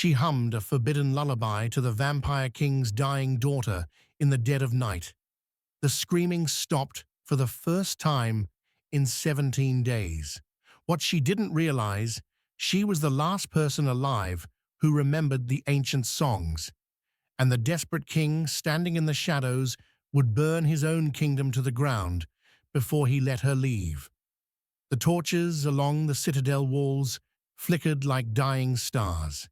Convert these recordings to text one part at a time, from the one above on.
She hummed a forbidden lullaby to the vampire king's dying daughter in the dead of night. The screaming stopped for the first time in 17 days. What she didn't realize, she was the last person alive who remembered the ancient songs, and the desperate king, standing in the shadows, would burn his own kingdom to the ground before he let her leave. The torches along the citadel walls flickered like dying stars.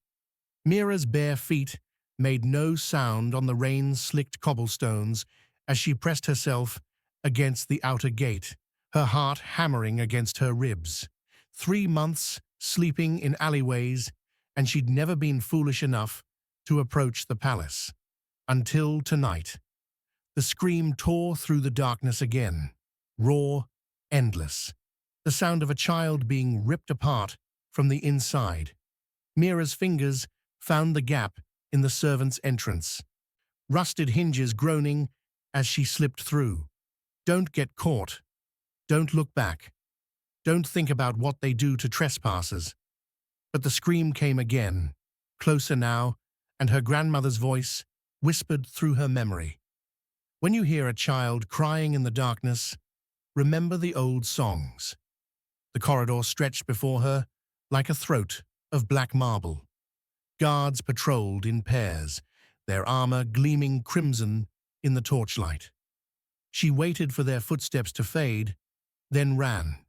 Mira's bare feet made no sound on the rain-slicked cobblestones as she pressed herself against the outer gate, her heart hammering against her ribs. 3 months sleeping in alleyways, and she'd never been foolish enough to approach the palace. Until tonight. The scream tore through the darkness again, raw, endless. The sound of a child being ripped apart from the inside. Mira's fingers found the gap in the servants' entrance, rusted hinges groaning as she slipped through. Don't get caught. Don't look back. Don't think about what they do to trespassers. But the scream came again, closer now, and her grandmother's voice whispered through her memory. When you hear a child crying in the darkness, remember the old songs. The corridor stretched before her like a throat of black marble. Guards patrolled in pairs, their armor gleaming crimson in the torchlight. She waited for their footsteps to fade, then ran,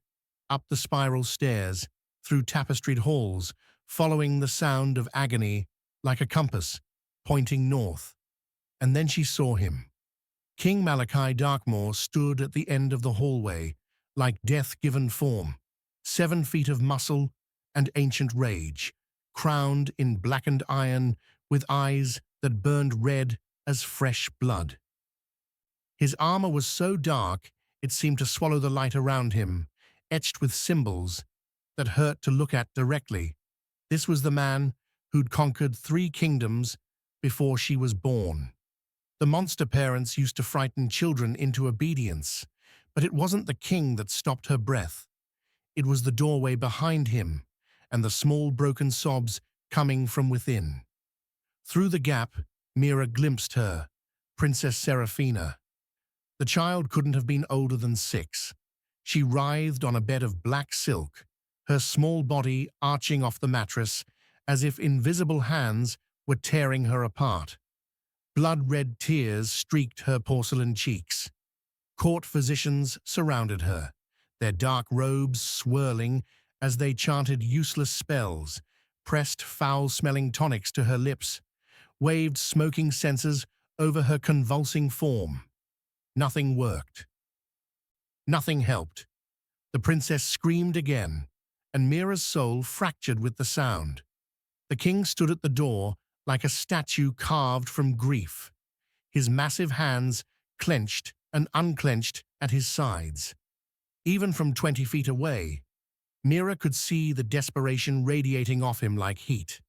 up the spiral stairs, through tapestried halls, following the sound of agony like a compass, pointing north. And then she saw him. King Malachi Darkmoor stood at the end of the hallway, like death-given form, 7 feet of muscle and ancient rage, crowned in blackened iron with eyes that burned red as fresh blood. His armor was so dark it seemed to swallow the light around him, etched with symbols that hurt to look at directly. This was the man who'd conquered 3 kingdoms before she was born. The monster parents used to frighten children into obedience, but it wasn't the king that stopped her breath. It was the doorway behind him and the small broken sobs coming from within. Through the gap, Mira glimpsed her, Princess Seraphina. The child couldn't have been older than 6. She writhed on a bed of black silk, her small body arching off the mattress as if invisible hands were tearing her apart. Blood-red tears streaked her porcelain cheeks. Court physicians surrounded her, their dark robes swirling as they chanted useless spells, pressed foul-smelling tonics to her lips, waved smoking censers over her convulsing form. Nothing worked. Nothing helped. The princess screamed again, and Mira's soul fractured with the sound. The king stood at the door like a statue carved from grief, his massive hands clenched and unclenched at his sides. Even from 20 feet away, Mira could see the desperation radiating off him like heat.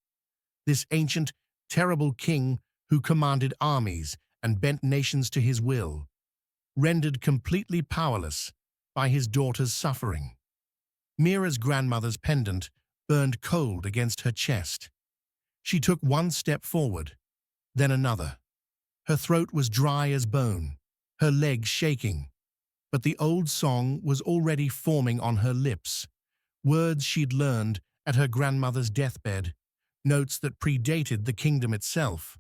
This ancient, terrible king who commanded armies and bent nations to his will, rendered completely powerless by his daughter's suffering. Mira's grandmother's pendant burned cold against her chest. She took 1 step forward, then another. Her throat was dry as bone, her legs shaking, but the old song was already forming on her lips, words she'd learned at her grandmother's deathbed, notes that predated the kingdom itself.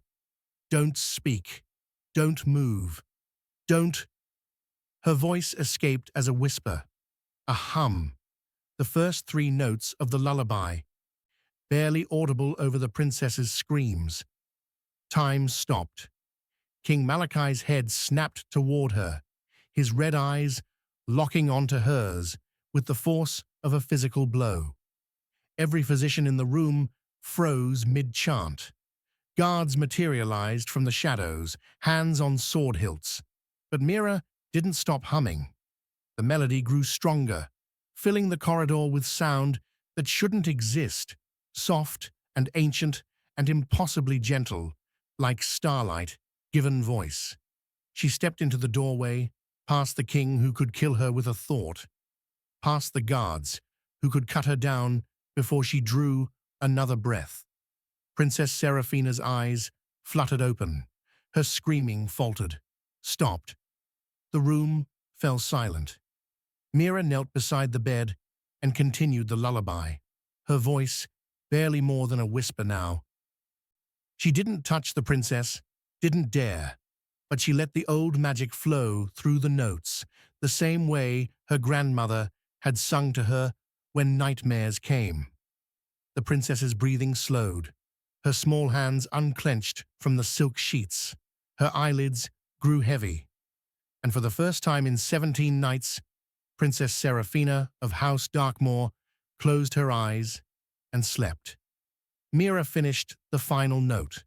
Don't speak, don't move, don't. Her voice escaped as a whisper, a hum, the first 3 notes of the lullaby, barely audible over the princess's screams. Time stopped. King Malachi's head snapped toward her, his red eyes locking onto hers with the force of a physical blow. Every physician in the room froze mid-chant. Guards materialized from the shadows, hands on sword hilts. But Mira didn't stop humming. The melody grew stronger, filling the corridor with sound that shouldn't exist, soft and ancient and impossibly gentle, like starlight given voice. She stepped into the doorway, past the king who could kill her with a thought, past the guards who could cut her down before she drew another breath. Princess Seraphina's eyes fluttered open. Her screaming faltered, stopped. The room fell silent. Mira knelt beside the bed and continued the lullaby, her voice barely more than a whisper now. She didn't touch the princess, didn't dare, but she let the old magic flow through the notes, the same way her grandmother had sung to her when nightmares came. The princess's breathing slowed. Her small hands unclenched from the silk sheets. Her eyelids grew heavy. And for the first time in 17 nights, Princess Seraphina of House Darkmoor closed her eyes and slept. Mira finished the final note,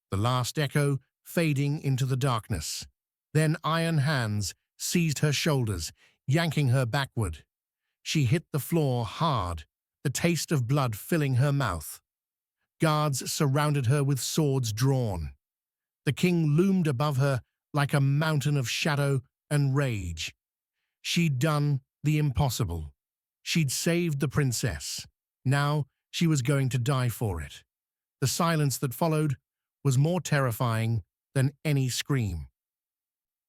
the last echo fading into the darkness. Then iron hands seized her shoulders, yanking her backward. She hit the floor hard, the taste of blood filling her mouth. Guards surrounded her with swords drawn. The king loomed above her like a mountain of shadow and rage. She'd done the impossible. She'd saved the princess. Now she was going to die for it. The silence that followed was more terrifying than any scream.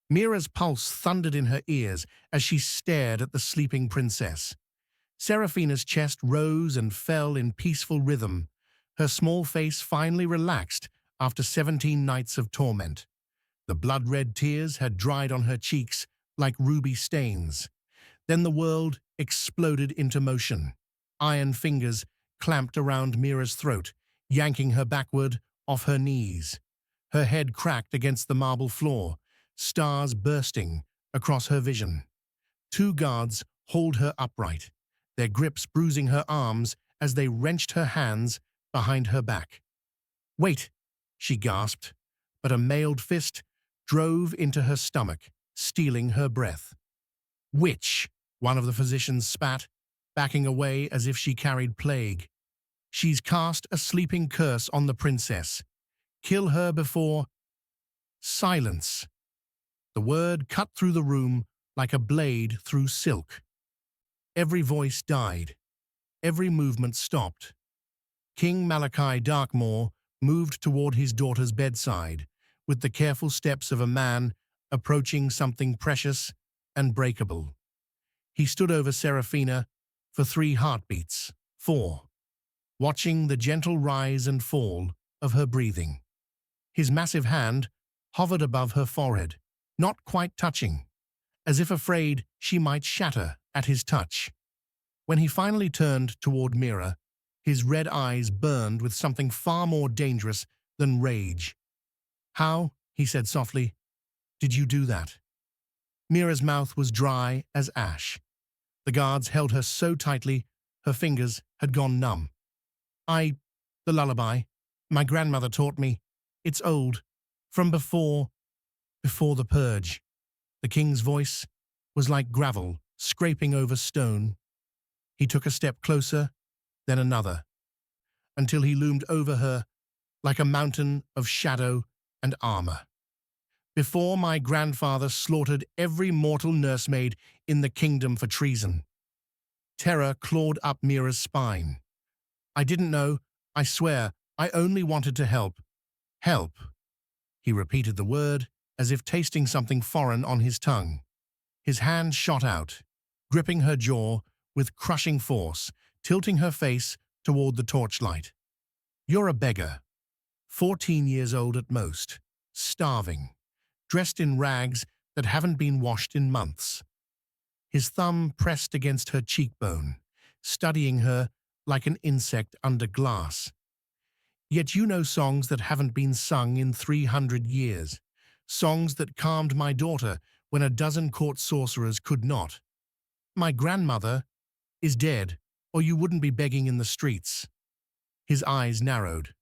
Mira's pulse thundered in her ears as she stared at the sleeping princess. Seraphina's chest rose and fell in peaceful rhythm. Her small face finally relaxed after 17 nights of torment. The blood-red tears had dried on her cheeks like ruby stains. Then the world exploded into motion. Iron fingers clamped around Mira's throat, yanking her backward off her knees. Her head cracked against the marble floor, stars bursting across her vision. Two guards hauled her upright, their grips bruising her arms as they wrenched her hands behind her back. "Wait," she gasped, but a mailed fist drove into her stomach, stealing her breath. "Witch," one of the physicians spat, backing away as if she carried plague. "She's cast a sleeping curse on the princess. Kill her before—" Silence. The word cut through the room like a blade through silk. Every voice died. Every movement stopped. King Malachi Darkmoor moved toward his daughter's bedside, with the careful steps of a man approaching something precious and breakable. He stood over Seraphina for 3 heartbeats, 4, watching the gentle rise and fall of her breathing. His massive hand hovered above her forehead, not quite touching, as if afraid she might shatter at his touch. When he finally turned toward Mira, his red eyes burned with something far more dangerous than rage. "How," he said softly, "did you do that?" Mira's mouth was dry as ash. The guards held her so tightly, her fingers had gone numb. The lullaby. My grandmother taught me. It's old. From before the purge." The king's voice was like gravel scraping over stone. He took a step closer, then another, until he loomed over her like a mountain of shadow and armor. "Before my grandfather slaughtered every mortal nursemaid in the kingdom for treason." Terror clawed up Mira's spine. "I didn't know. I swear, I only wanted to help." "Help." He repeated the word as if tasting something foreign on his tongue. His hand shot out, gripping her jaw with crushing force, tilting her face toward the torchlight. "You're a beggar, 14 years old at most, starving, dressed in rags that haven't been washed in months." His thumb pressed against her cheekbone, studying her like an insect under glass. "Yet you know songs that haven't been sung in 300 years, songs that calmed my daughter when a dozen court sorcerers could not. My grandmother is dead, or you wouldn't be begging in the streets." His eyes narrowed.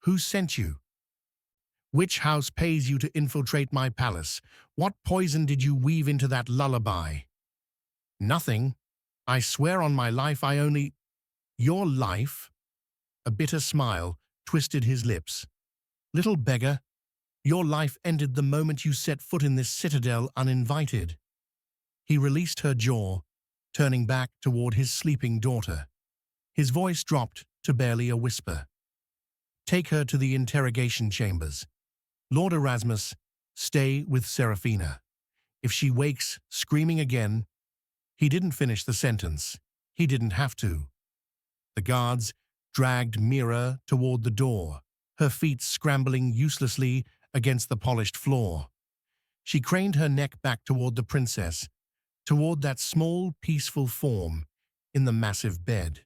"Who sent you? Which house pays you to infiltrate my palace? What poison did you weave into that lullaby?" "Nothing. I swear on my life I only—" "Your life?" A bitter smile twisted his lips. "Little beggar, your life ended the moment you set foot in this citadel uninvited." He released her jaw, turning back toward his sleeping daughter. His voice dropped to barely a whisper. Take her to the interrogation chambers. Lord Erasmus, stay with Seraphina. If she wakes screaming again, he didn't finish the sentence. He didn't have to. The guards dragged Mira toward the door, her feet scrambling uselessly against the polished floor. She craned her neck back toward the princess, toward that small, peaceful form in the massive bed.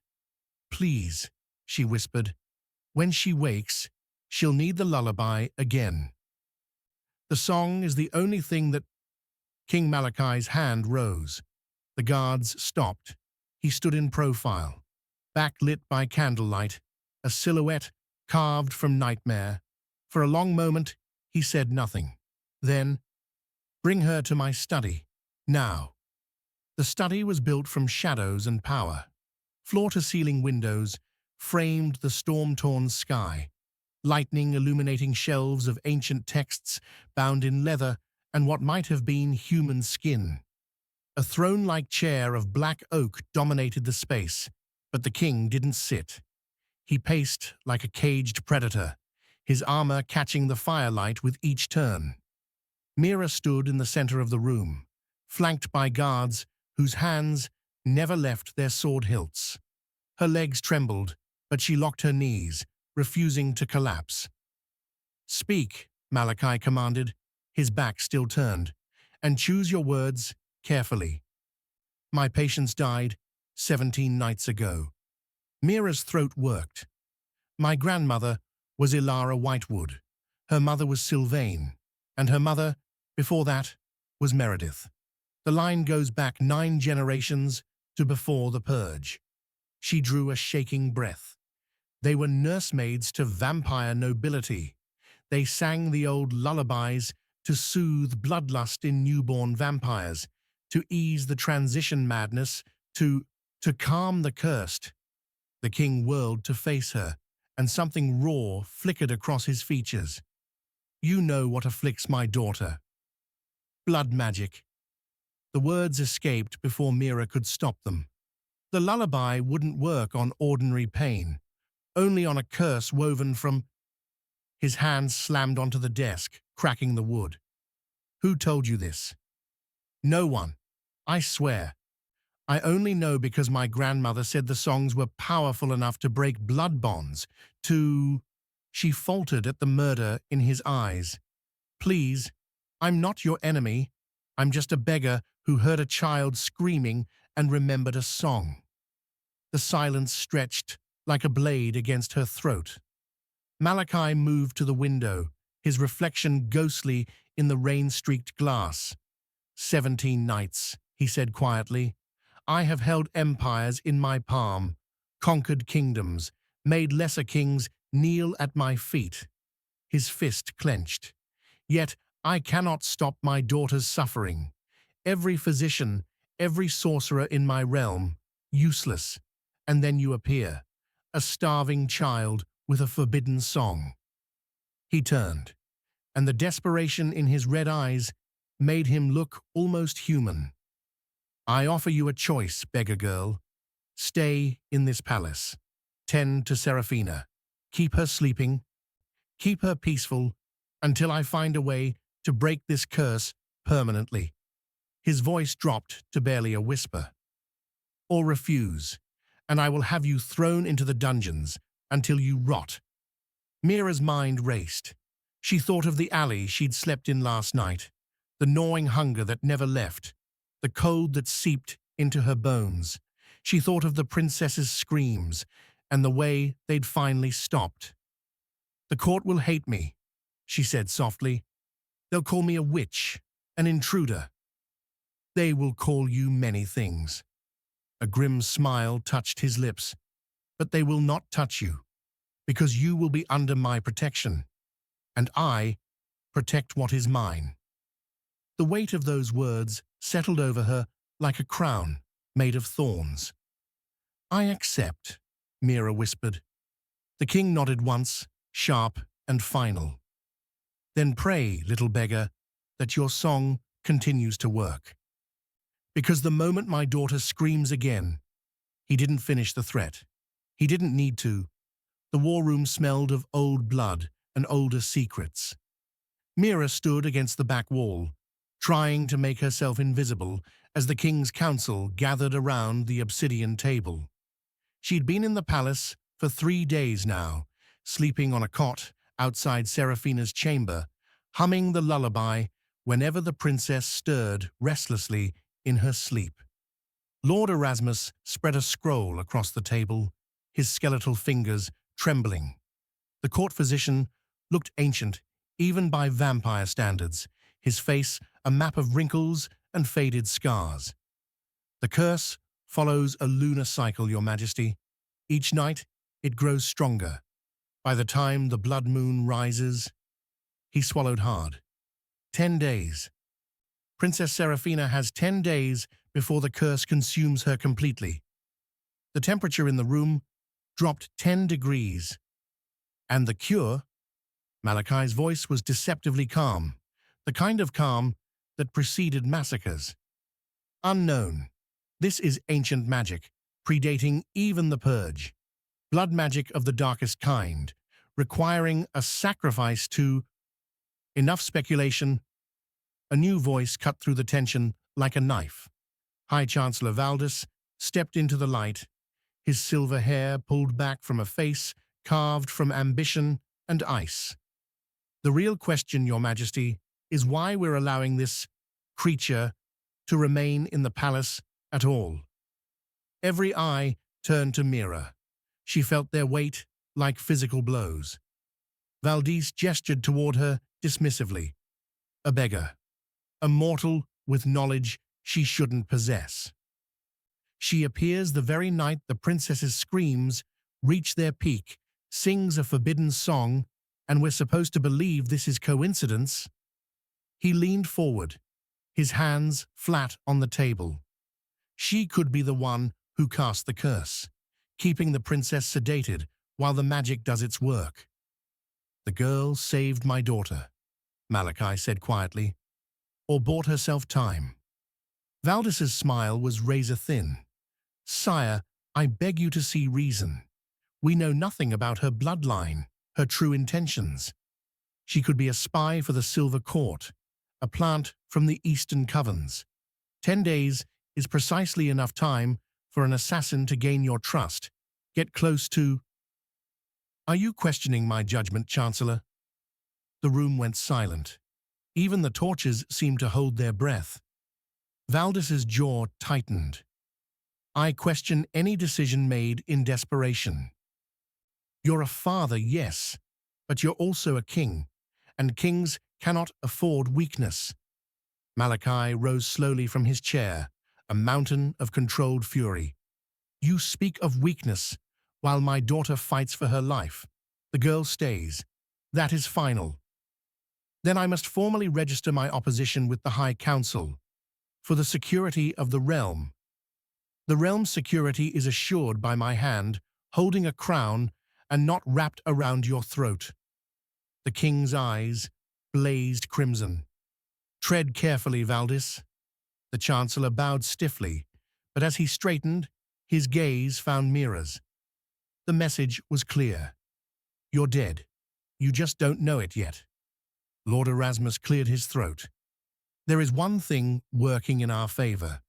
Please, she whispered, when she wakes, she'll need the lullaby again. The song is the only thing that King Malachi's hand rose. The guards stopped. He stood in profile, backlit by candlelight, a silhouette carved from nightmare. For a long moment, he said nothing. Then, bring her to my study, now. The study was built from shadows and power. Floor-to-ceiling windows framed the storm-torn sky, lightning illuminating shelves of ancient texts bound in leather and what might have been human skin. A throne-like chair of black oak dominated the space, but the king didn't sit. He paced like a caged predator, his armor catching the firelight with each turn. Mira stood in the center of the room, flanked by guards whose hands never left their sword hilts. Her legs trembled, but she locked her knees, refusing to collapse. Speak, Malachi commanded, his back still turned, and choose your words carefully. My patients died 17 nights ago. Mira's throat worked. My grandmother was Ilara Whitewood. Her mother was Sylvain, and her mother, before that, was Meredith. The line goes back 9 generations to before the Purge. She drew a shaking breath. They were nursemaids to vampire nobility. They sang the old lullabies to soothe bloodlust in newborn vampires, to ease the transition madness, to calm the cursed. The king whirled to face her, and something raw flickered across his features. You know what afflicts my daughter. Blood magic. The words escaped before Mira could stop them. The lullaby wouldn't work on ordinary pain, only on a curse woven from... His hand slammed onto the desk, cracking the wood. Who told you this? No one. I swear. I only know because my grandmother said the songs were powerful enough to break blood bonds, to... She faltered at the murder in his eyes. Please, I'm not your enemy. I'm just a beggar who heard a child screaming and remembered a song. The silence stretched like a blade against her throat. Malachi moved to the window, his reflection ghostly in the rain-streaked glass. 17 nights, he said quietly. I have held empires in my palm, conquered kingdoms, made lesser kings kneel at my feet. His fist clenched. Yet I cannot stop my daughter's suffering. Every physician, every sorcerer in my realm, useless. And then you appear, a starving child with a forbidden song. He turned, and the desperation in his red eyes made him look almost human. I offer you a choice, beggar girl. Stay in this palace. Tend to Seraphina. Keep her sleeping. Keep her peaceful until I find a way to break this curse permanently. His voice dropped to barely a whisper. Or refuse, and I will have you thrown into the dungeons until you rot. Mira's mind raced. She thought of the alley she'd slept in last night, the gnawing hunger that never left, the cold that seeped into her bones. She thought of the princess's screams and the way they'd finally stopped. The court will hate me, she said softly. They'll call me a witch, an intruder. They will call you many things. A grim smile touched his lips. But they will not touch you, because you will be under my protection, and I protect what is mine. The weight of those words settled over her like a crown made of thorns. I accept, Mira whispered. The king nodded once, sharp and final. Then pray, little beggar, that your song continues to work. Because the moment my daughter screams again, he didn't finish the threat. He didn't need to. The war room smelled of old blood and older secrets. Mira stood against the back wall, trying to make herself invisible as the king's council gathered around the obsidian table. She'd been in the palace for 3 days now, sleeping on a cot outside Seraphina's chamber, humming the lullaby whenever the princess stirred restlessly in her sleep. Lord Erasmus spread a scroll across the table, his skeletal fingers trembling. The court physician looked ancient, even by vampire standards, his face a map of wrinkles and faded scars. The curse follows a lunar cycle, Your Majesty. Each night, it grows stronger. By the time the blood moon rises, he swallowed hard. 10 days. Princess Seraphina has 10 days before the curse consumes her completely. The temperature in the room dropped 10 degrees. And the cure? Malachi's voice was deceptively calm, the kind of calm that preceded massacres. Unknown. This is ancient magic, predating even the purge. Blood magic of the darkest kind, requiring a sacrifice to... Enough speculation. A new voice cut through the tension like a knife. High Chancellor Valdis stepped into the light, his silver hair pulled back from a face carved from ambition and ice. The real question, Your Majesty, is why we're allowing this creature to remain in the palace at all. Every eye turned to Mira. She felt their weight like physical blows. Valdis gestured toward her dismissively. A beggar. A mortal with knowledge she shouldn't possess. She appears the very night the princess's screams reach their peak, sings a forbidden song, and we're supposed to believe this is coincidence. He leaned forward, his hands flat on the table. She could be the one who cast the curse, keeping the princess sedated while the magic does its work. The girl saved my daughter, Malachi said quietly, or bought herself time. Valdis's smile was razor-thin. Sire, I beg you to see reason. We know nothing about her bloodline, her true intentions. She could be a spy for the Silver Court, a plant from the Eastern Covens. 10 days is precisely enough time for an assassin to gain your trust, get close to... Are you questioning my judgment, Chancellor? The room went silent. Even the torches seemed to hold their breath. Valdis's jaw tightened. I question any decision made in desperation. You're a father, yes, but you're also a king, and kings cannot afford weakness. Malachi rose slowly from his chair, a mountain of controlled fury. You speak of weakness, while my daughter fights for her life. The girl stays. That is final. Then I must formally register my opposition with the High Council, for the security of the realm. The realm's security is assured by my hand, holding a crown and not wrapped around your throat. The king's eyes blazed crimson. Tread carefully, Valdis. The chancellor bowed stiffly, but as he straightened, his gaze found Mira's. The message was clear. You're dead. You just don't know it yet. Lord Erasmus cleared his throat. There is one thing working in our favor.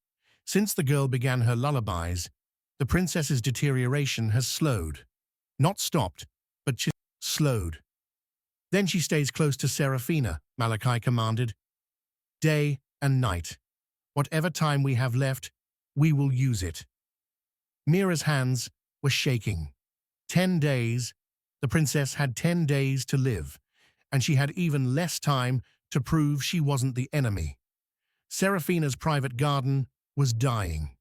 Since the girl began her lullabies, the princess's deterioration has slowed. Not stopped, but slowed. Then she stays close to Seraphina, Malachi commanded. Day and night. Whatever time we have left, we will use it. Mira's hands were shaking. 10 days. The princess had 10 days to live, and she had even less time to prove she wasn't the enemy. Seraphina's private garden was dying.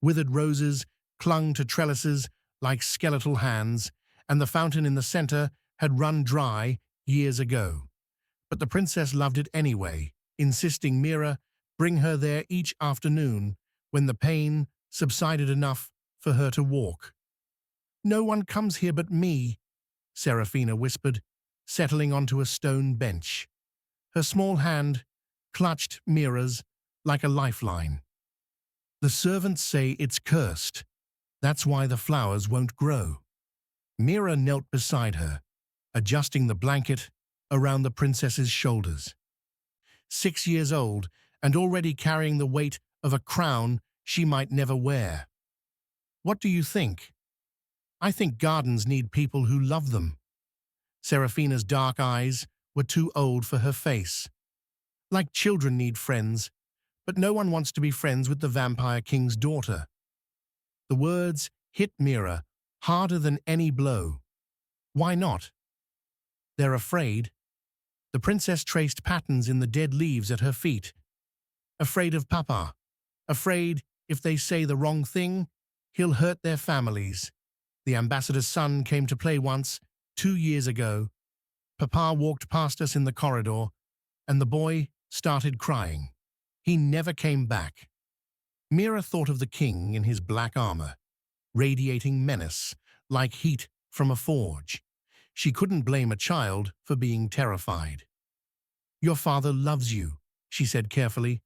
Withered roses clung to trellises like skeletal hands, and the fountain in the center had run dry years ago. But the princess loved it anyway, insisting Mira bring her there each afternoon when the pain subsided enough for her to walk. No one comes here but me, Seraphina whispered, settling onto a stone bench. Her small hand clutched Mira's like a lifeline. The servants say it's cursed. That's why the flowers won't grow. Mira knelt beside her, adjusting the blanket around the princess's shoulders. 6 years old and already carrying the weight of a crown she might never wear. What do you think? I think gardens need people who love them. Seraphina's dark eyes were too old for her face. Like children need friends, but no one wants to be friends with the Vampire King's daughter. The words hit Mira harder than any blow. Why not? They're afraid. The princess traced patterns in the dead leaves at her feet. Afraid of Papa. Afraid if they say the wrong thing, he'll hurt their families. The ambassador's son came to play once, 2 years ago. Papa walked past us in the corridor, and the boy started crying. He never came back. Mira thought of the king in his black armor, radiating menace, like heat from a forge. She couldn't blame a child for being terrified. Your father loves you, she said carefully.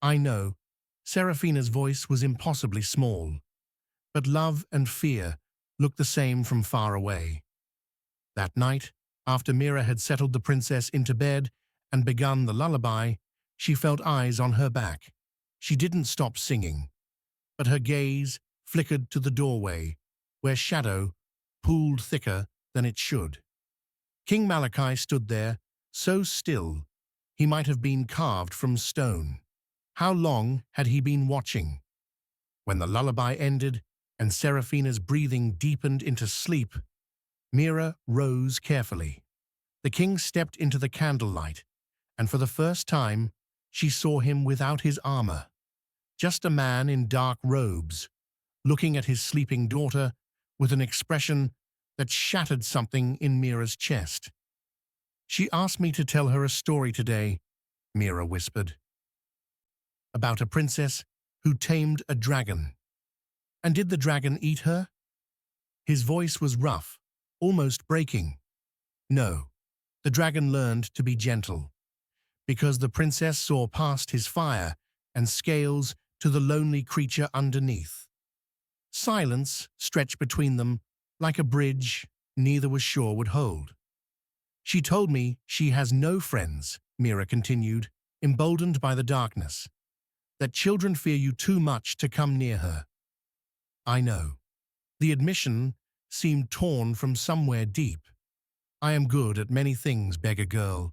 I know. Seraphina's voice was impossibly small, but love and fear looked the same from far away. That night, after Mira had settled the princess into bed and begun the lullaby, she felt eyes on her back. She didn't stop singing, but her gaze flickered to the doorway, where shadow pooled thicker than it should. King Malachi stood there, so still he might have been carved from stone. How long had he been watching? When the lullaby ended and Seraphina's breathing deepened into sleep, Mira rose carefully. The king stepped into the candlelight, and for the first time, she saw him without his armor. Just a man in dark robes, looking at his sleeping daughter with an expression that shattered something in Mira's chest. She asked me to tell her a story today, Mira whispered, about a princess who tamed a dragon. And did the dragon eat her? His voice was rough, almost breaking. No, the dragon learned to be gentle, because the princess saw past his fire and scales to the lonely creature underneath. Silence stretched between them like a bridge neither was sure would hold. She told me she has no friends, Mira continued, emboldened by the darkness, that children fear you too much to come near her. I know. The admission seemed torn from somewhere deep. I am good at many things, Beggar girl.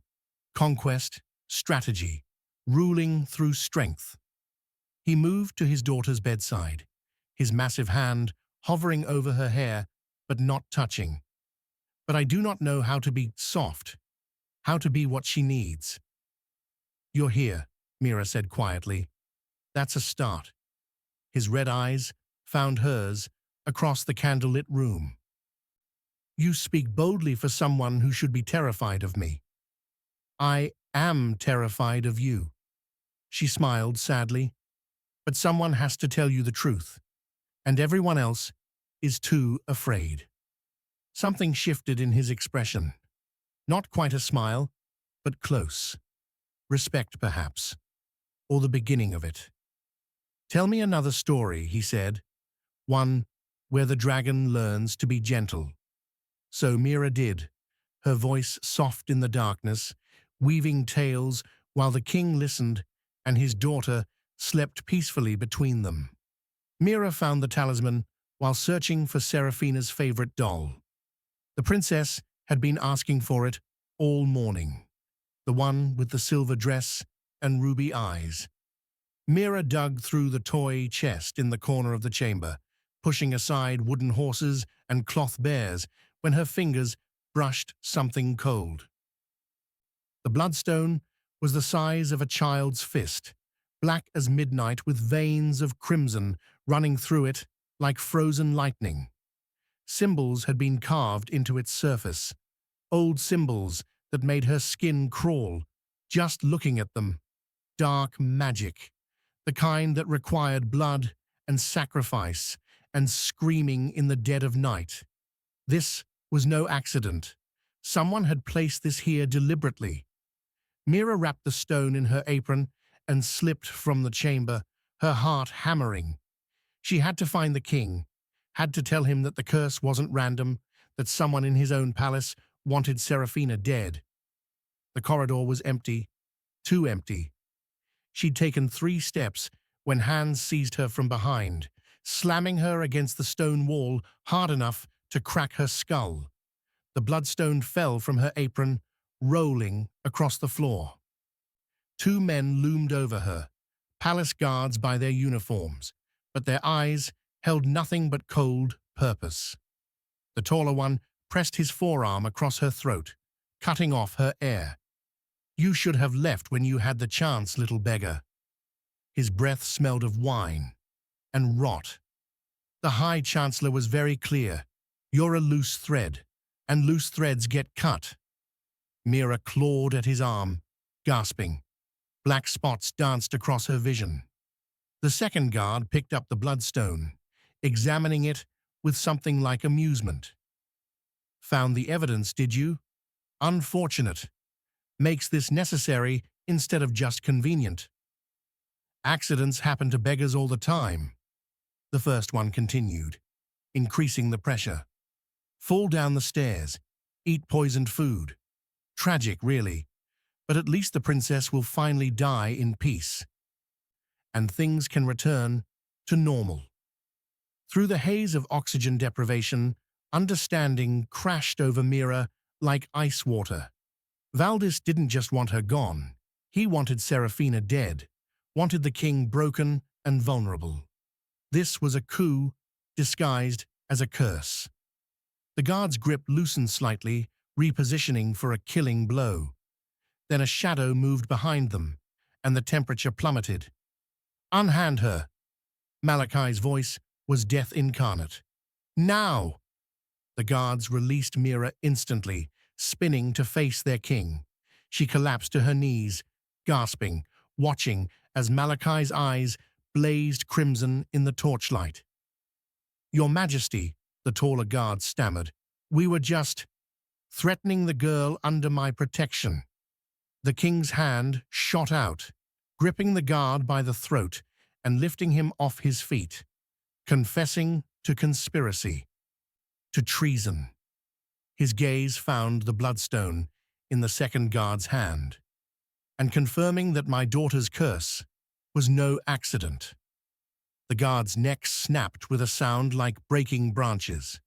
Conquest, strategy, ruling through strength. He moved to his daughter's bedside, his massive hand hovering over her hair, but not touching. But I do not know how to be soft, how to be what she needs. You're here, Mira said quietly. That's a start. His red eyes found hers across the candlelit room. You speak boldly for someone who should be terrified of me. I am terrified of you. She smiled sadly. But someone has to tell you the truth, and everyone else is too afraid. Something shifted in his expression. Not quite a smile, but close. Respect, perhaps, or the beginning of it. Tell me another story, he said, one where the dragon learns to be gentle. So Mira did, her voice soft in the darkness, weaving tales while the king listened and his daughter slept peacefully between them. Mira found the talisman while searching for Seraphina's favorite doll. The princess had been asking for it all morning, the one with the silver dress and ruby eyes. Mira dug through the toy chest in the corner of the chamber, pushing aside wooden horses and cloth bears when her fingers brushed something cold. The bloodstone was the size of a child's fist, black as midnight with veins of crimson running through it like frozen lightning. Symbols had been carved into its surface, old symbols that made her skin crawl, just looking at them. Dark magic, the kind that required blood and sacrifice and screaming in the dead of night. This was no accident. Someone had placed this here deliberately. Mira wrapped the stone in her apron and slipped from the chamber, her heart hammering. She had to find the king, had to tell him that the curse wasn't random, that someone in his own palace wanted Seraphina dead. The corridor was empty, too empty. She'd taken 3 steps when hands seized her from behind, slamming her against the stone wall hard enough to crack her skull. The bloodstone fell from her apron, rolling across the floor. 2 men loomed over her, palace guards by their uniforms, but their eyes held nothing but cold purpose. The taller one pressed his forearm across her throat, cutting off her air. "You should have left when you had the chance, little beggar." His breath smelled of wine and rot. The High Chancellor was very clear. "You're a loose thread, and loose threads get cut." Mira clawed at his arm, gasping. Black spots danced across her vision. The second guard picked up the bloodstone, examining it with something like amusement. "Found the evidence, did you? Unfortunate. Makes this necessary instead of just convenient." "Accidents happen to beggars all the time," the first one continued, increasing the pressure. "Fall down the stairs, eat poisoned food. Tragic, really, but at least the princess will finally die in peace. And things can return to normal." Through the haze of oxygen deprivation, understanding crashed over Mira like ice water. Valdis didn't just want her gone. He wanted Seraphina dead, wanted the king broken and vulnerable. This was a coup disguised as a curse. The guard's grip loosened slightly, repositioning for a killing blow. Then a shadow moved behind them, and the temperature plummeted. "Unhand her." Malachi's voice was death incarnate. "Now!" The guards released Mira instantly, spinning to face their king. She collapsed to her knees, gasping, watching as Malachi's eyes blazed crimson in the torchlight. "Your Majesty," the taller guard stammered, "we were just threatening the girl under my protection." The king's hand shot out, gripping the guard by the throat and lifting him off his feet, confessing to conspiracy, to treason. His gaze found the bloodstone in the second guard's hand, and confirming that my daughter's curse was no accident. The guard's neck snapped with a sound like breaking branches.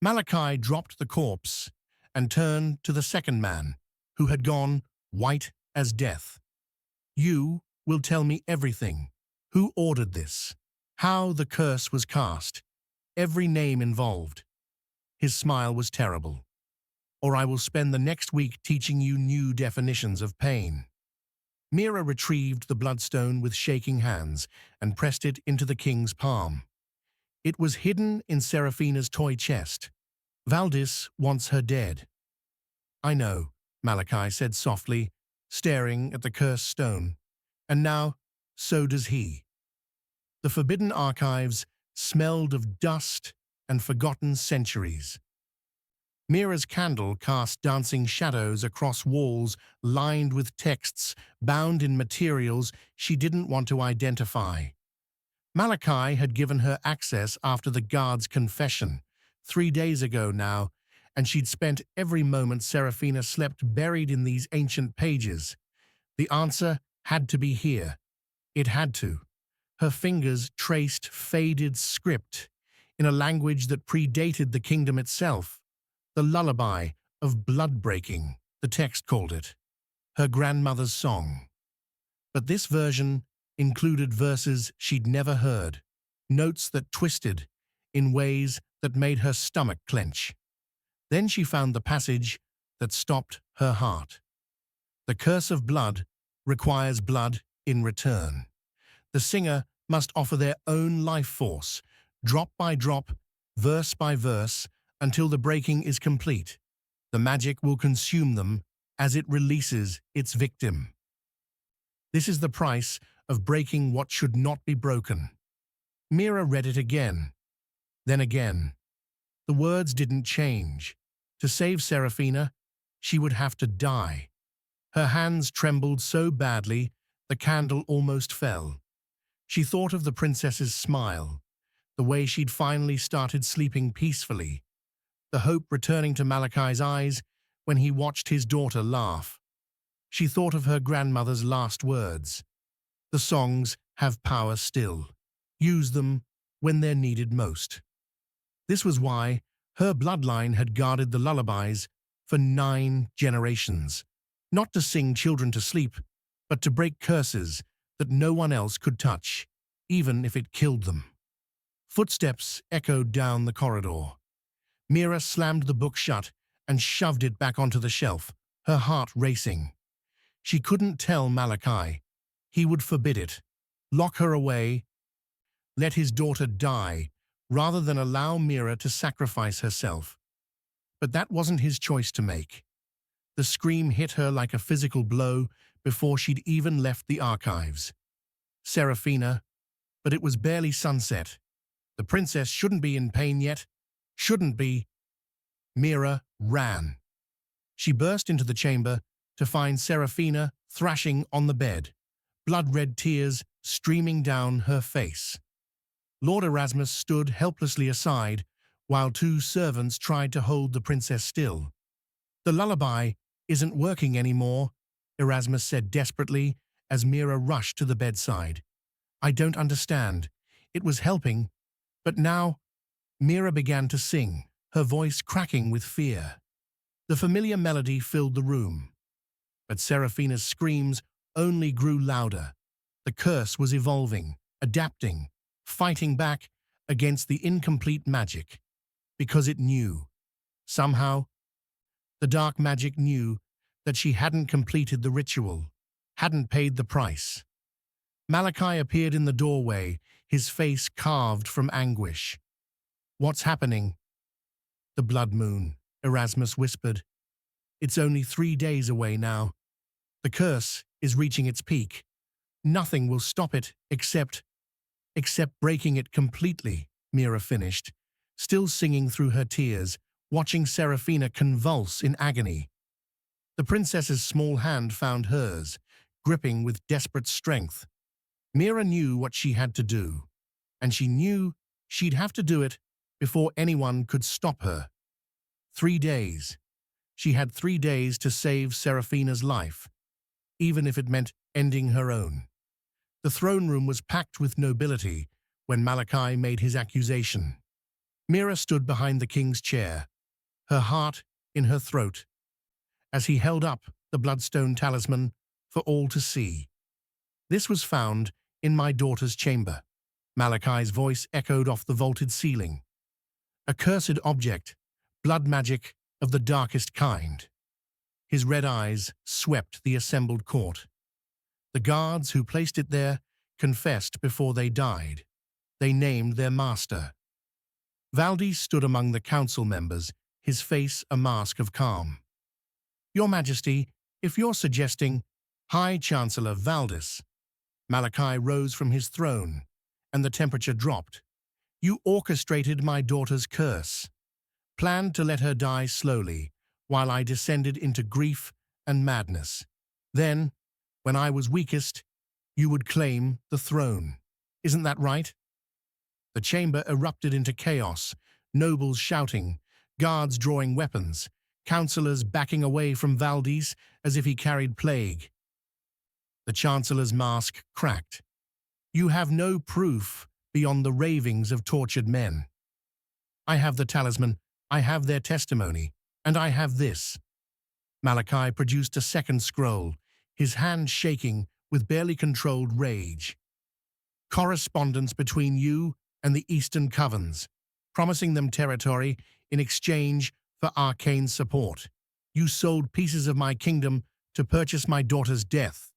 Malachi dropped the corpse and turned to the second man, who had gone white as death. "You will tell me everything. Who ordered this? How the curse was cast? Every name involved." His smile was terrible. "Or I will spend the next week teaching you new definitions of pain." Mira retrieved the bloodstone with shaking hands and pressed it into the king's palm. It was hidden in Seraphina's toy chest. "Valdis wants her dead." "I know," Malachi said softly, staring at the cursed stone. "And now, so does he." The forbidden archives smelled of dust and forgotten centuries. Mira's candle cast dancing shadows across walls lined with texts bound in materials she didn't want to identify. Malachi had given her access after the guard's confession, 3 days ago now, and she'd spent every moment Seraphina slept buried in these ancient pages. The answer had to be here. It had to. Her fingers traced faded script in a language that predated the kingdom itself. "The Lullaby of Blood-Breaking," the text called it. Her grandmother's song. But this version included verses she'd never heard, notes that twisted in ways that made her stomach clench. Then she found the passage that stopped her heart. "The curse of blood requires blood in return. The singer must offer their own life force, drop by drop, verse by verse, until the breaking is complete. The magic will consume them as it releases its victim. This is the price of breaking what should not be broken." Mira read it again, then again. The words didn't change. To save Seraphina, she would have to die. Her hands trembled so badly, the candle almost fell. She thought of the princess's smile, the way she'd finally started sleeping peacefully, the hope returning to Malachi's eyes when he watched his daughter laugh. She thought of her grandmother's last words. The songs have power still. Use them when they're needed most. This was why her bloodline had guarded the lullabies for 9 generations, not to sing children to sleep, but to break curses that no one else could touch, even if it killed them. Footsteps echoed down the corridor. Mira slammed the book shut and shoved it back onto the shelf, her heart racing. She couldn't tell Malachi. He would forbid it, lock her away, let his daughter die, rather than allow Mira to sacrifice herself. But that wasn't his choice to make. The scream hit her like a physical blow before she'd even left the archives. Seraphina, but it was barely sunset. The princess shouldn't be in pain yet. Shouldn't be. Mira ran. She burst into the chamber to find Seraphina thrashing on the bed, blood-red tears streaming down her face. Lord Erasmus stood helplessly aside while 2 servants tried to hold the princess still. "The lullaby isn't working anymore," Erasmus said desperately as Mira rushed to the bedside. "I don't understand. It was helping, but now—" Mira began to sing, her voice cracking with fear. The familiar melody filled the room. But Seraphina's screams only grew louder. The curse was evolving, adapting, fighting back against the incomplete magic. Because it knew. Somehow, the dark magic knew that she hadn't completed the ritual, hadn't paid the price. Malachi appeared in the doorway, his face carved from anguish. "What's happening?" "The blood moon," Erasmus whispered. "It's only 3 days away now. The curse is reaching its peak. Nothing will stop it except breaking it completely," Mira finished, still singing through her tears, watching Seraphina convulse in agony. The princess's small hand found hers, gripping with desperate strength. Mira knew what she had to do, and she knew she'd have to do it before anyone could stop her. 3 days. She had 3 days to save Seraphina's life, even if it meant ending her own. The throne room was packed with nobility when Malachi made his accusation. Mira stood behind the king's chair, her heart in her throat, as he held up the bloodstone talisman for all to see. "This was found in my daughter's chamber," Malachi's voice echoed off the vaulted ceiling. "A cursed object, blood magic of the darkest kind." His red eyes swept the assembled court. The guards who placed it there confessed before they died. They named their master. Valdis stood among the council members, his face a mask of calm. "Your Majesty, if you're suggesting—" "High Chancellor Valdis." Malachi rose from his throne, and the temperature dropped. "You orchestrated my daughter's curse, planned to let her die slowly, while I descended into grief and madness. Then, when I was weakest, you would claim the throne. Isn't that right?" The chamber erupted into chaos, nobles shouting, guards drawing weapons, councillors backing away from Valdis as if he carried plague. The Chancellor's mask cracked. "You have no proof beyond the ravings of tortured men." "I have the talisman, I have their testimony, and I have this." Malachi produced a second scroll, his hand shaking with barely controlled rage. "Correspondence between you and the Eastern Covens, promising them territory in exchange for arcane support. You sold pieces of my kingdom to purchase my daughter's death."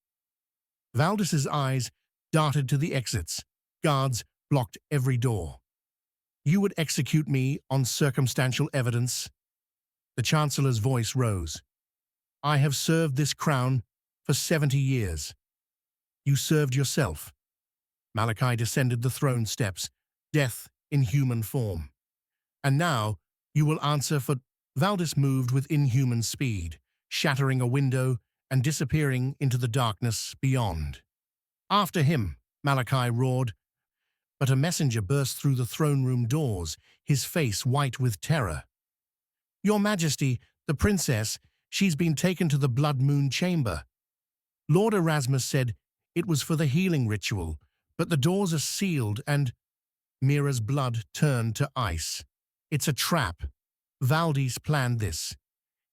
Valdis's eyes darted to the exits. Guards blocked every door. "You would execute me on circumstantial evidence?" The Chancellor's voice rose. "I have served this crown for 70 years. You served yourself." Malachi descended the throne steps, death in human form. "And now you will answer for—" Valdis moved with inhuman speed, shattering a window and disappearing into the darkness beyond. "After him," Malachi roared. but a messenger burst through the throne room doors, his face white with terror. "Your Majesty, the princess, she's been taken to the Blood Moon chamber." Lord Erasmus said it was for the healing ritual, but the doors are sealed and Mira's blood turned to ice. "It's a trap. Valdis planned this.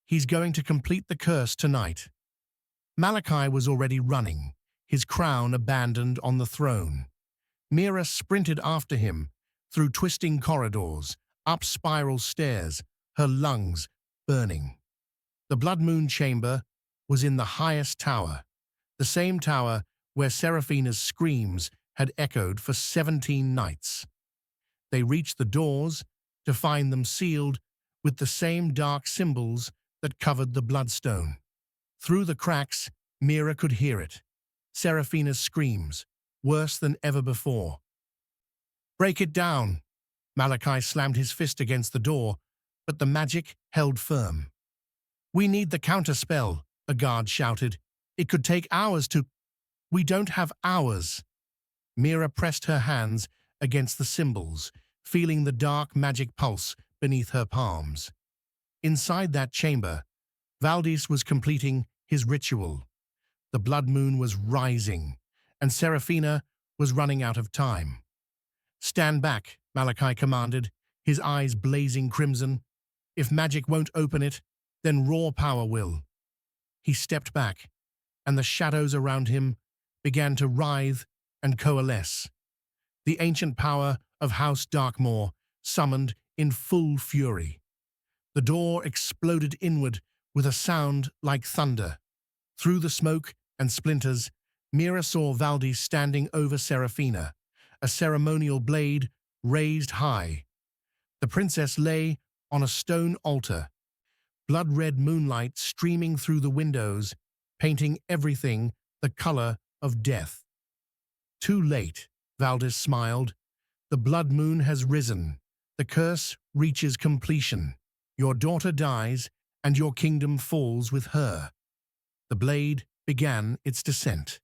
He's going to complete the curse tonight." Malachi was already running, his crown abandoned on the throne. Mira sprinted after him, through twisting corridors, up spiral stairs, her lungs burning. The Blood Moon chamber was in the highest tower, the same tower where Seraphina's screams had echoed for 17 nights. They reached the doors to find them sealed with the same dark symbols that covered the bloodstone. Through the cracks, Mira could hear it. Seraphina's screams, worse than ever before. "Break it down!" Malachi slammed his fist against the door, but the magic held firm. "We need the counterspell," a guard shouted. "It could take hours to—" "We don't have hours." Mira pressed her hands against the symbols, feeling the dark magic pulse beneath her palms. Inside that chamber, Valdis was completing his ritual. The blood moon was rising, and Seraphina was running out of time. "Stand back," Malachi commanded, his eyes blazing crimson. "If magic won't open it, then raw power will." He stepped back, and the shadows around him began to writhe and coalesce. The ancient power of House Darkmoor summoned in full fury. The door exploded inward with a sound like thunder. Through the smoke and splinters, Mira saw Valdis standing over Seraphina, a ceremonial blade raised high. The princess lay on a stone altar, blood-red moonlight streaming through the windows, painting everything the color of death. "Too late," Valdis smiled. "The blood moon has risen. The curse reaches completion. Your daughter dies, and your kingdom falls with her." The blade began its descent.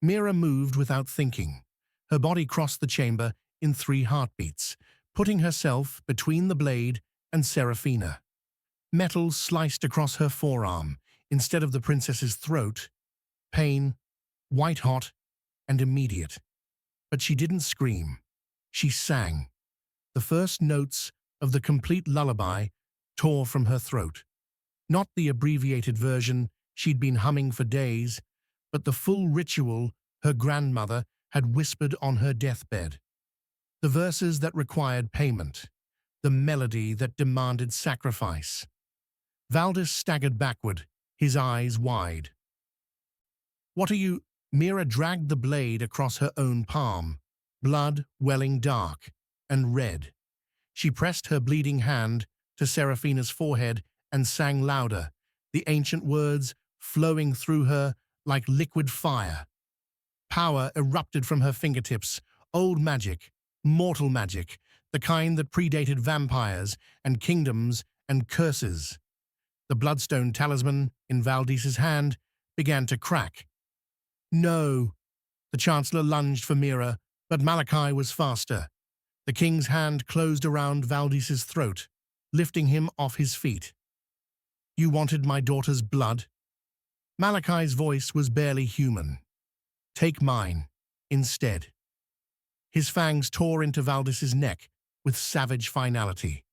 Mira moved without thinking. Her body crossed the chamber in 3 heartbeats, putting herself between the blade and Seraphina. Metal sliced across her forearm instead of the princess's throat. Pain, white-hot, and immediate. But she didn't scream. She sang. The first notes of the complete lullaby tore from her throat. Not the abbreviated version she'd been humming for days, but the full ritual her grandmother had whispered on her deathbed. The verses that required payment, the melody that demanded sacrifice. Valdis staggered backward, his eyes wide. "What are you—" Mira dragged the blade across her own palm, blood welling dark and red. She pressed her bleeding hand to Seraphina's forehead and sang louder, the ancient words flowing through her like liquid fire. Power erupted from her fingertips, old magic, mortal magic, the kind that predated vampires and kingdoms and curses. The bloodstone talisman in Valdis's hand began to crack. "No!" The Chancellor lunged for Mira, but Malachi was faster. The king's hand closed around Valdis's throat, lifting him off his feet. "You wanted my daughter's blood?" Malachi's voice was barely human. "Take mine, instead." His fangs tore into Valdis's neck with savage finality.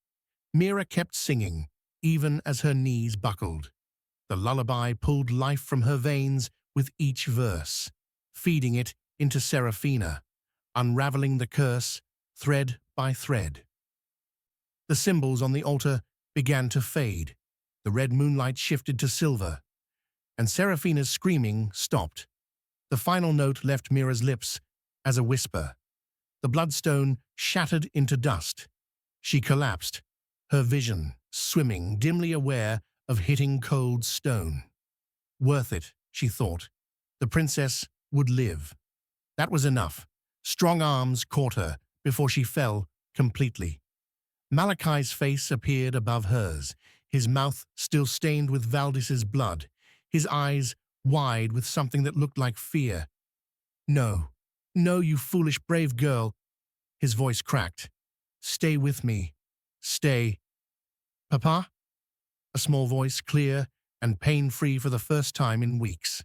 Mira kept singing, even as her knees buckled. The lullaby pulled life from her veins with each verse, feeding it into Seraphina, unraveling the curse thread by thread. The symbols on the altar began to fade. The red moonlight shifted to silver, and Seraphina's screaming stopped. The final note left Mira's lips as a whisper. The bloodstone shattered into dust. She collapsed, her vision swimming, dimly aware of hitting cold stone. Worth it, she thought. The princess would live. That was enough. Strong arms caught her before she fell completely. Malachi's face appeared above hers, his mouth still stained with Valdis's blood, his eyes wide with something that looked like fear. "No, no, you foolish brave girl." His voice cracked. "Stay with me. Stay." "Papa?" A small voice, clear and pain-free for the first time in weeks.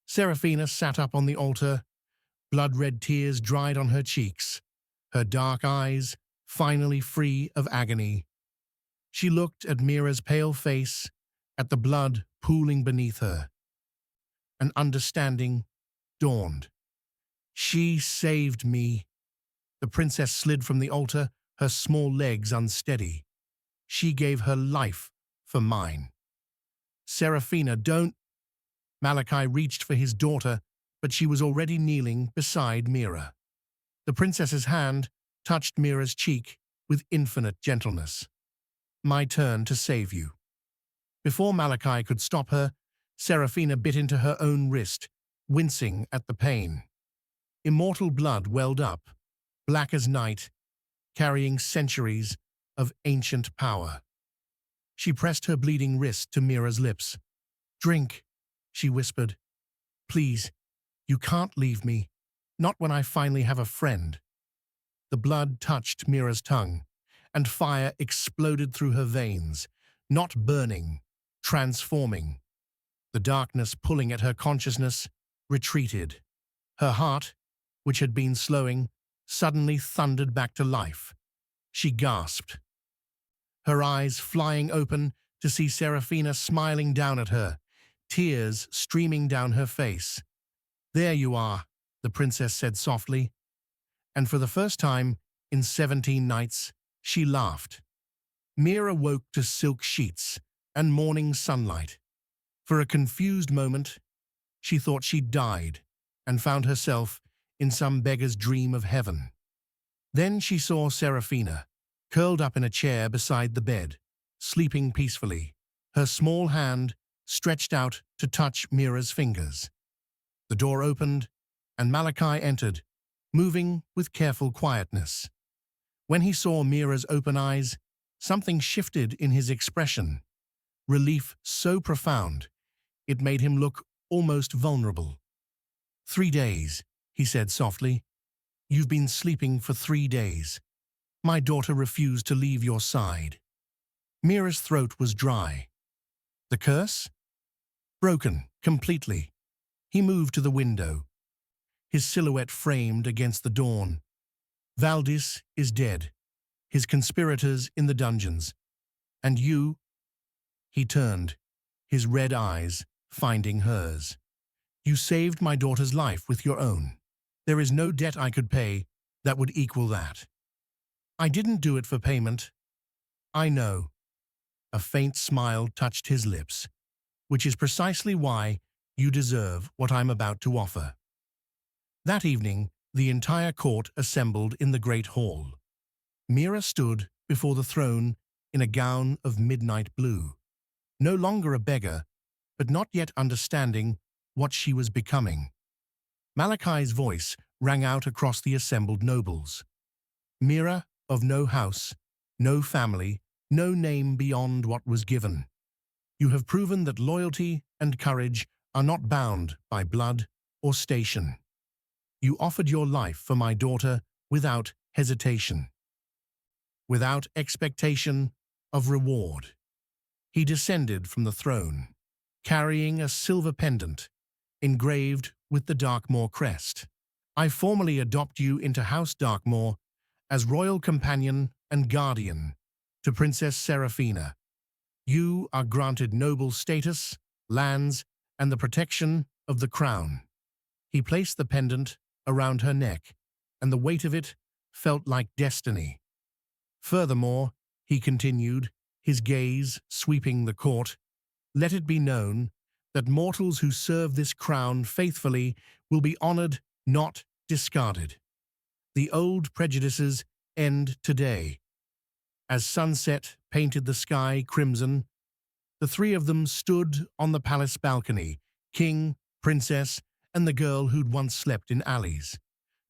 Seraphina sat up on the altar, blood-red tears dried on her cheeks, her dark eyes finally free of agony. She looked at Mira's pale face, at the blood pooling beneath her. An understanding dawned. "She saved me." The princess slid from the altar, her small legs unsteady. "She gave her life for mine." "Seraphina, don't—" Malachi reached for his daughter, but she was already kneeling beside Mira. The princess's hand touched Mira's cheek with infinite gentleness. "My turn to save you." Before Malachi could stop her, Seraphina bit into her own wrist, wincing at the pain. Immortal blood welled up, black as night, carrying centuries of ancient power. She pressed her bleeding wrist to Mira's lips. "Drink," she whispered. "Please, you can't leave me, not when I finally have a friend." The blood touched Mira's tongue, and fire exploded through her veins, not burning, transforming. The darkness pulling at her consciousness retreated. Her heart, which had been slowing, suddenly thundered back to life. She gasped, her eyes flying open to see Seraphina smiling down at her, tears streaming down her face. "There you are," the princess said softly, and for the first time in 17 nights, she laughed. Mira woke to silk sheets and morning sunlight. For a confused moment, she thought she'd died and found herself in some beggar's dream of heaven. Then she saw Seraphina, curled up in a chair beside the bed, sleeping peacefully, her small hand stretched out to touch Mira's fingers. The door opened, and Malachi entered, moving with careful quietness. When he saw Mira's open eyes, something shifted in his expression. Relief so profound, it made him look almost vulnerable. 3 days, he said softly. "You've been sleeping for 3 days. My daughter refused to leave your side." Mira's throat was dry. The curse? Broken, completely. He moved to the window, his silhouette framed against the dawn. "Valdis is dead, his conspirators in the dungeons. And you—" He turned, his red eyes finding hers. "You saved my daughter's life with your own. There is no debt I could pay that would equal that. I didn't do it for payment. I know." A faint smile touched his lips, "which is precisely why you deserve what I'm about to offer." That evening, the entire court assembled in the great hall. Mira stood before the throne in a gown of midnight blue, no longer a beggar, but not yet understanding what she was becoming. Malachi's voice rang out across the assembled nobles. "Mira of no house, no family, no name beyond what was given. You have proven that loyalty and courage are not bound by blood or station. You offered your life for my daughter without hesitation, without expectation of reward." He descended from the throne, carrying a silver pendant engraved with the Darkmoor crest. "I formally adopt you into House Darkmoor as royal companion and guardian to Princess Seraphina. You are granted noble status, lands, and the protection of the crown." He placed the pendant around her neck, and the weight of it felt like destiny. "Furthermore," he continued, his gaze sweeping the court, "let it be known that mortals who serve this crown faithfully will be honored, not discarded. The old prejudices end today." As sunset painted the sky crimson, the three of them stood on the palace balcony, king, princess, and the girl who'd once slept in alleys.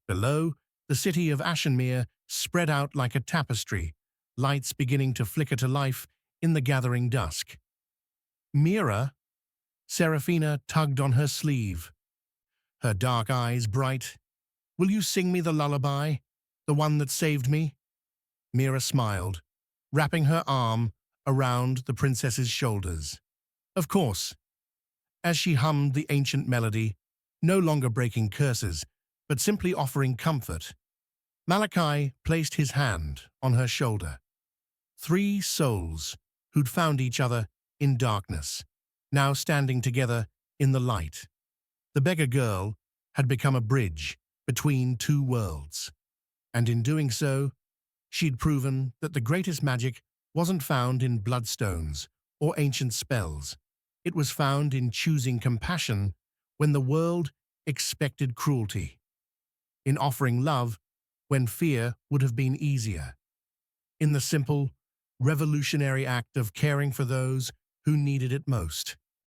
Below, the city of Ashenmere spread out like a tapestry, lights beginning to flicker to life in the gathering dusk. "Mira?" Seraphina tugged on her sleeve, her dark eyes bright. "Will you sing me the lullaby? The one that saved me? Mira smiled, wrapping her arm around the princess's shoulders. Of course, as she hummed the ancient melody, no longer breaking curses, but simply offering comfort, Malachi placed his hand on her shoulder. Three souls who'd found each other in darkness, now standing together in the light. The beggar girl had become a bridge between two worlds, and in doing so, she'd proven that the greatest magic wasn't found in bloodstones or ancient spells. It was found in choosing compassion when the world expected cruelty, in offering love when fear would have been easier, in the simple, revolutionary act of caring for those who needed it most.